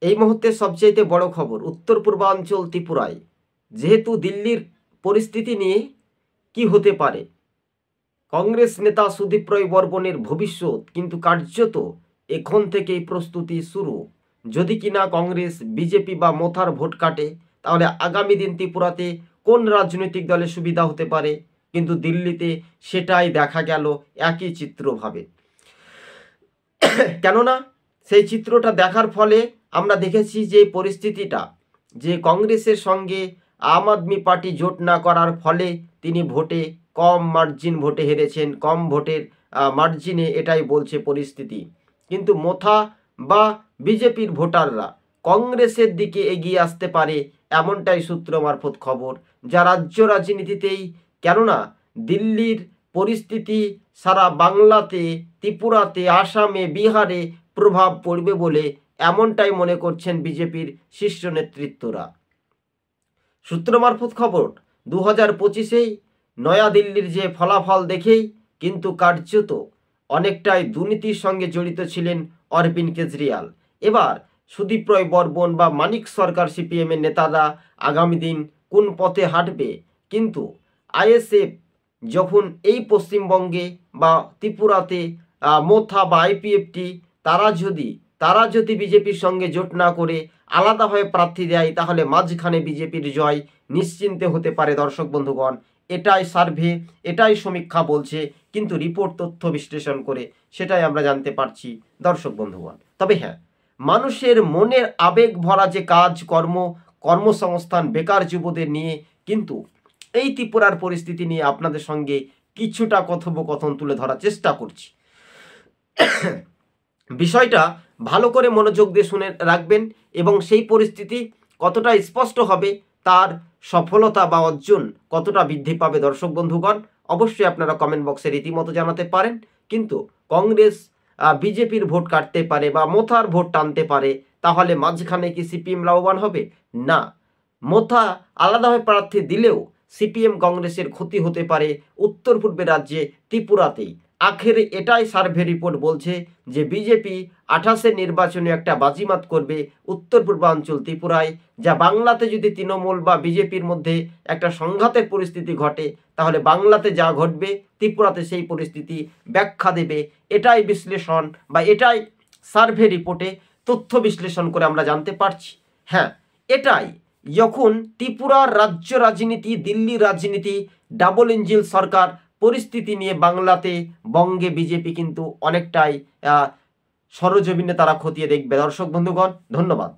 এই মুহূর্তে সবচেয়ে বড় খবর, উত্তর পূর্বাঞ্চল ত্রিপুরায় যেহেতু দিল্লির পরিস্থিতি নিয়ে কি হতে পারে, কংগ্রেস নেতা সুদীপ রায় বর্মনের ভবিষ্যৎ কিন্তু কার্যত এখন থেকেই প্রস্তুতি শুরু। যদি কিনা কংগ্রেস, বিজেপি বা মোথার ভোট কাটে, তাহলে আগামী দিন ত্রিপুরাতে কোন রাজনৈতিক দলের সুবিধা হতে পারে, কিন্তু দিল্লিতে সেটাই দেখা গেল একই চিত্রভাবে। কেননা সেই চিত্রটা দেখার ফলে আমরা দেখেছি যে পরিস্থিতিটা, যে কংগ্রেসের সঙ্গে আম আদমি পার্টি জোট না করার ফলে তিনি ভোটে কম মার্জিন ভোটে হেরেছেন, কম ভোটের মার্জিনে, এটাই বলছে পরিস্থিতি। কিন্তু মোথা বা বিজেপির ভোটাররা কংগ্রেসের দিকে এগিয়ে আসতে পারে, এমনটাই সূত্র মারফত খবর, যা রাজ্য রাজনীতিতেই, কেননা দিল্লির পরিস্থিতি সারা বাংলাতে, ত্রিপুরাতে, আসামে, বিহারে প্রভাব পড়বে বলে এমনটাই মনে করছেন বিজেপির শীর্ষ নেতৃত্বরা। সূত্র মারফত খবর, 2025-এই নয়াদিল্লির যে ফলাফল দেখেই কিন্তু কার্যত অনেকটাই দুর্নীতির সঙ্গে জড়িত ছিলেন অরবিন্দ কেজরিওয়াল। এবার সুদীপ রায় বর্মন বা মানিক সরকার সিপিএমের নেতারা আগামী দিন কোন পথে হাঁটবে, কিন্তু আইএসএফ যখন এই পশ্চিমবঙ্গে বা ত্রিপুরাতে মোথা বা আইপিএফটি তারা যদি বিজেপির সঙ্গে জোট না করে আলাদাভাবে প্রার্থী দেয়, তাহলে মাঝখানে বিজেপির জয় নিশ্চিন্তে হতে পারে। দর্শক বন্ধুগণ, এটাই সার্ভে, এটাই সমীক্ষা বলছে, কিন্তু রিপোর্ট তথ্য বিশ্লেষণ করে সেটাই আমরা জানতে পারছি দর্শক বন্ধুগণ। তবে হ্যাঁ, মানুষের মনের আবেগ ভরা যে কর্মসংস্থান, বেকার যুবদের নিয়ে কিন্তু এই ত্রিপুরার পরিস্থিতি নিয়ে আপনাদের সঙ্গে কিছুটা কথোপকথন তুলে ধরার চেষ্টা করছি। বিষয়টা ভালো করে মনোযোগ দিয়ে শুনে রাখবেন এবং সেই পরিস্থিতি কতটা স্পষ্ট হবে, তার সফলতা বা অর্জন কতটা বৃদ্ধি পাবে দর্শক বন্ধুগণ, অবশ্যই আপনারা কমেন্ট বক্সে রীতিমতো জানাতে পারেন। কিন্তু কংগ্রেস বিজেপির ভোট কাটতে পারে বা মোথার ভোট টানতে পারে, তাহলে মাঝখানে কি সিপিএম লাভবান হবে? না, মোথা আলাদাভাবে প্রার্থী দিলেও সিপিএম কংগ্রেসের ক্ষতি হতে পারে উত্তর পূর্বের রাজ্যে ত্রিপুরাতেই। আখেরে এটাই সার্ভে রিপোর্ট বলছে যে বিজেপি 28-এর নির্বাচনে একটা বাজিমাত করবে উত্তর পূর্বাঞ্চল ত্রিপুরায়, যা বাংলাতে যদি তৃণমূল বা বিজেপির মধ্যে একটা সংঘাতের পরিস্থিতি ঘটে, তাহলে বাংলাতে যা ঘটবে ত্রিপুরাতে সেই পরিস্থিতি ব্যাখ্যা দেবে। এটাই বিশ্লেষণ বা এটাই সার্ভে রিপোর্টে তথ্য বিশ্লেষণ করে আমরা জানতে পারছি। হ্যাঁ, এটাই যখন ত্রিপুরার রাজ্য রাজনীতি, দিল্লি রাজনীতি, ডাবল ইঞ্জিন সরকার পরিস্থিতি নিয়ে বাংলাতে, বঙ্গে বিজেপি কিন্তু অনেকটাই সরজমিনে তারা খতিয়ে দেখবে। দর্শক বন্ধুগণ, ধন্যবাদ।